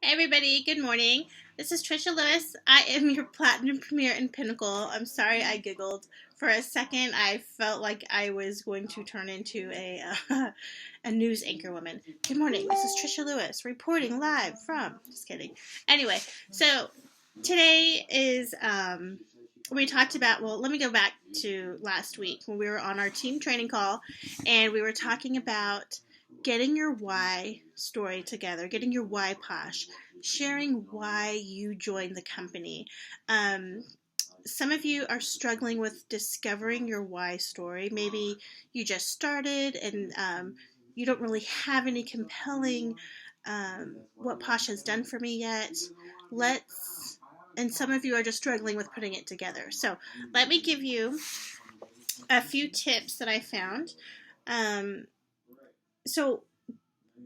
Hey everybody, good morning. This is Trisha Lewis. I am your Platinum Premier and Pinnacle. I'm sorry I giggled. For a second, I felt like I was going to turn into a news anchor woman. Good morning, this is Trisha Lewis reporting live from. Just kidding. Anyway, so today is we talked about. Well, let me go back to last week when we were on our team training call, and we were talking about getting your why story together, getting your why posh, sharing why you joined the company. Um, some of you are struggling with discovering your why story. Maybe you just started and you don't really have any compelling what Posh has done for me yet. And some of you are just struggling with putting it together. So let me give you a few tips that I found. Um, so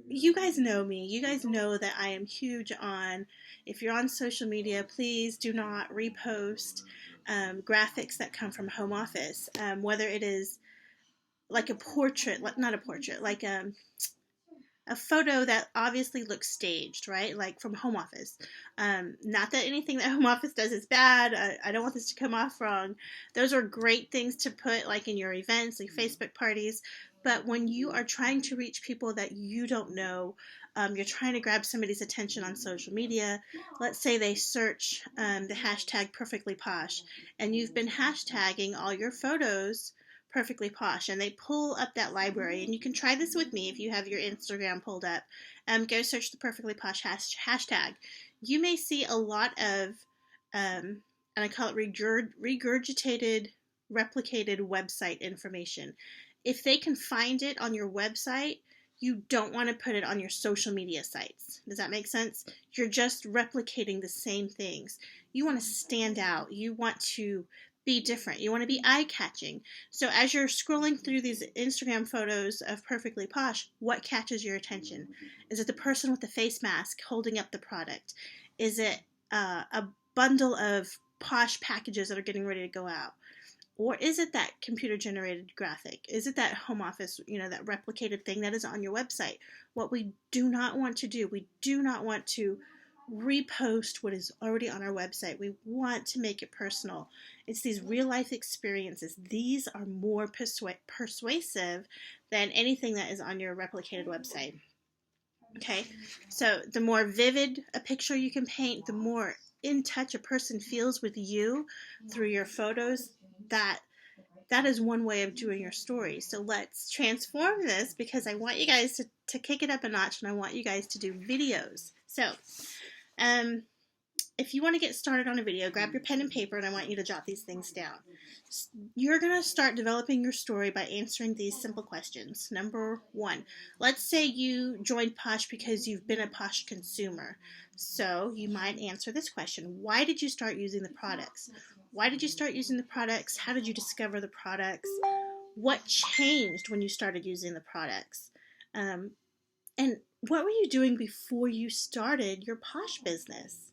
you guys know me. You guys know that I am huge on, if you're on social media, please do not repost graphics that come from home office, whether it is like a portrait, not a portrait, like a photo that obviously looks staged, right? Like from home office. Not that anything that home office does is bad. I don't want this to come off wrong. Those are great things to put like in your events, like Facebook parties. But when you are trying to reach people that you don't know, you're trying to grab somebody's attention on social media. Let's say they search the hashtag Perfectly Posh, and you've been hashtagging all your photos Perfectly Posh, and they pull up that library. And you can try this with me if you have your Instagram pulled up. Go search the Perfectly Posh hashtag. You may see a lot of, and I call it regurgitated, replicated website information. If they can find it on your website, you don't want to put it on your social media sites. Does that make sense? You're just replicating the same things. You want to stand out. You want to be different. You want to be eye-catching. So as you're scrolling through these Instagram photos of Perfectly Posh, what catches your attention? Is it the person with the face mask holding up the product? Is it a bundle of Posh packages that are getting ready to go out? Or is it that computer generated graphic? Is it that home office, that replicated thing that is on your website? What we do not want to do, we do not want to repost what is already on our website. We want to make it personal. It's these real life experiences. These are more persuasive than anything that is on your replicated website. Okay, so the more vivid a picture you can paint, the more in touch a person feels with you through your photos. That is one way of doing your story. So let's transform this, because I want you guys to kick it up a notch, and I want you guys to do videos. So um, if you want to get started on a video, grab your pen and paper, and I want you to jot these things down. You're going to start developing your story by answering these simple questions. Number one, let's say you joined Posh because you've been a Posh consumer. So you might answer this question: why did you start using the products? Why did you start using the products? How did you discover the products? What changed when you started using the products? And what were you doing before you started your Posh business?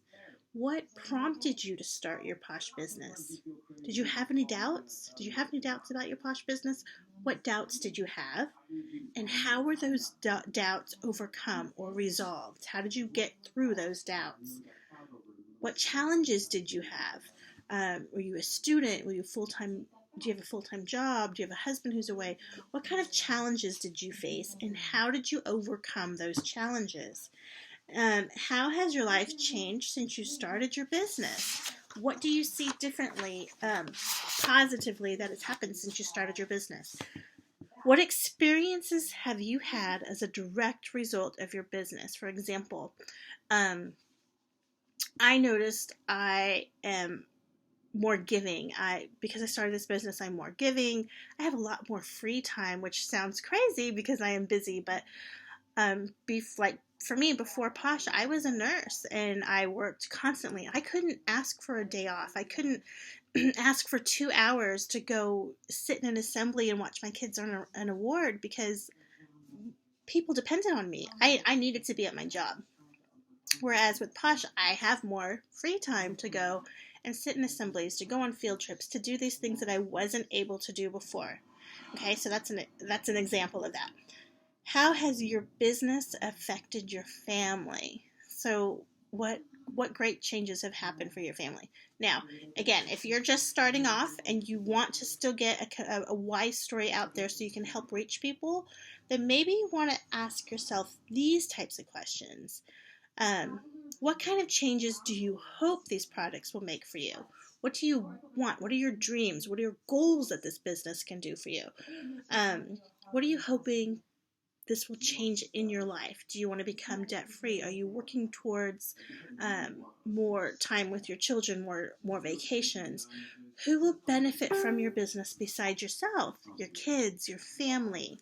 What prompted you to start your Posh business? Did you have any doubts? Did you have any doubts about your Posh business? What doubts did you have? And how were those doubts overcome or resolved? How did you get through those doubts? What challenges did you have? Were you a student? Were you full-time? Do you have a full-time job? Do you have a husband who's away? What kind of challenges did you face, and how did you overcome those challenges? How has your life changed since you started your business? What do you see differently, positively, that has happened since you started your business? What experiences have you had as a direct result of your business? For example, I noticed I am more giving. Because I started this business, I'm more giving. I have a lot more free time, which sounds crazy because I am busy, but for me, before Posh, I was a nurse and I worked constantly. I couldn't ask for a day off. I couldn't ask for 2 hours to go sit in an assembly and watch my kids earn an award, because people depended on me. I needed to be at my job. Whereas with Posh, I have more free time to go and sit in assemblies, to go on field trips, to do these things that I wasn't able to do before. Okay, so that's an example of that. How has your business affected your family? So what great changes have happened for your family. Now, again, if you're just starting off and you want to still get a wise story out there so you can help reach people, then maybe you want to ask yourself these types of questions. Um, what kind of changes do you hope these products will make for you? What do you want? What are your dreams? What are your goals that this business can do for you? What are you hoping this will change in your life? Do you want to become debt free? Are you working towards more time with your children, more vacations? Who will benefit from your business besides yourself, your kids, your family?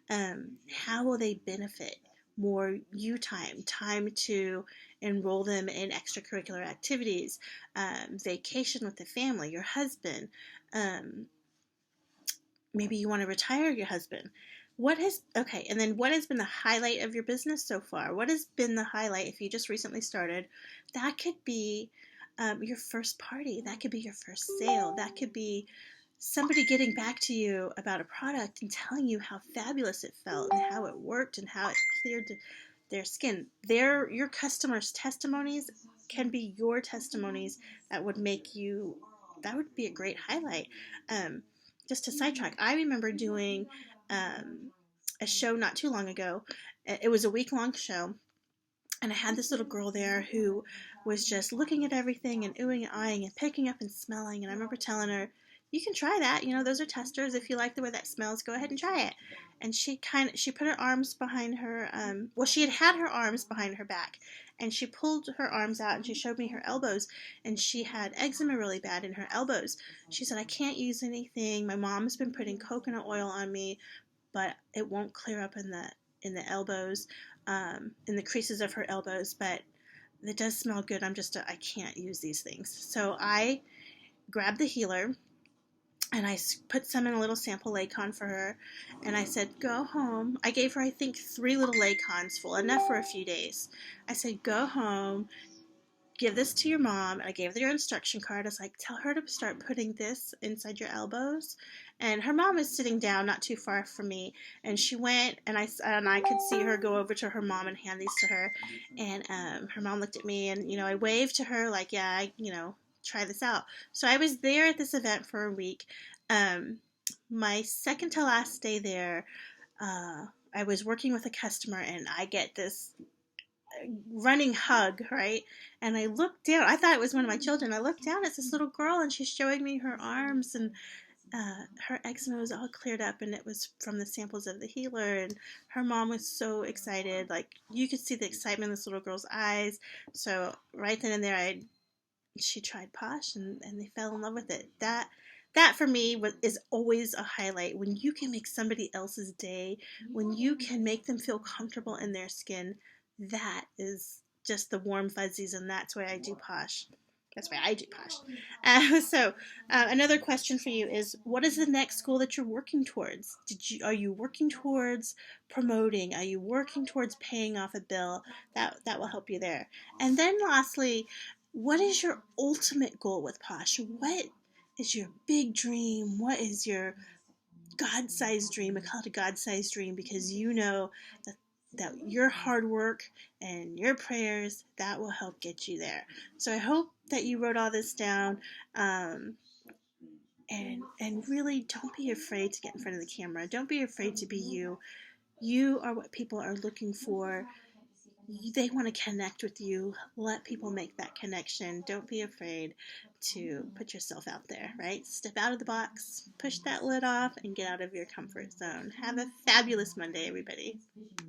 How will they benefit? More you time to enroll them in extracurricular activities, vacation with the family, your husband. Maybe you want to retire your husband. And then what has been the highlight of your business so far? What has been the highlight if you just recently started? That could be your first party. That could be your first sale. That could be somebody getting back to you about a product and telling you how fabulous it felt and how it worked and how it cleared their skin. Your customers' testimonies can be your testimonies that would be a great highlight. Just to sidetrack, I remember doing a show not too long ago. It was a week-long show, and I had this little girl there who was just looking at everything and oohing and eyeing and picking up and smelling. And I remember telling her, "You can try that. Those are testers. If you like the way that smells, go ahead and try it." And she put her arms behind her. She had her arms behind her back, and she pulled her arms out and she showed me her elbows, and she had eczema really bad in her elbows. She said, "I can't use anything. My mom's been putting coconut oil on me, but it won't clear up in the elbows, in the creases of her elbows, but it does smell good. I can't use these things." So I grabbed the healer and I put some in a little sample Laycon for her, and I said, "Go home." I gave her, I think, 3 little Laycons full, enough for a few days. I said, "Go home, give this to your mom." And I gave her your instruction card. I was like, "Tell her to start putting this inside your elbows." And her mom was sitting down not too far from me, and she went, and I could see her go over to her mom and hand these to her. And her mom looked at me, and I waved to her like, "Yeah, try this out." So I was there at this event for a week. My second to last day there, I was working with a customer, and I get this running hug, right? And I looked down. I thought it was one of my children. I looked down. It's this little girl, and she's showing me her arms, and her eczema was all cleared up, and it was from the samples of the healer. And her mom was so excited. Like, you could see the excitement in this little girl's eyes. So right then and there, she tried Posh, and they fell in love with it. That for me is always a highlight. When you can make somebody else's day, when you can make them feel comfortable in their skin, that is just the warm fuzzies, and that's why I do Posh. That's why I do Posh. Another question for you is, what is the next goal that you're working towards? Are you working towards promoting? Are you working towards paying off a bill? That will help you there. And then lastly, what is your ultimate goal with Posh? What is your big dream? What is your God-sized dream? I call it a God-sized dream because that your hard work and your prayers, that will help get you there. So I hope that you wrote all this down, and really don't be afraid to get in front of the camera. Don't be afraid to be you. You are what people are looking for. They want to connect with you. Let people make that connection. Don't be afraid to put yourself out there, right? Step out of the box, push that lid off, and get out of your comfort zone. Have a fabulous Monday, everybody.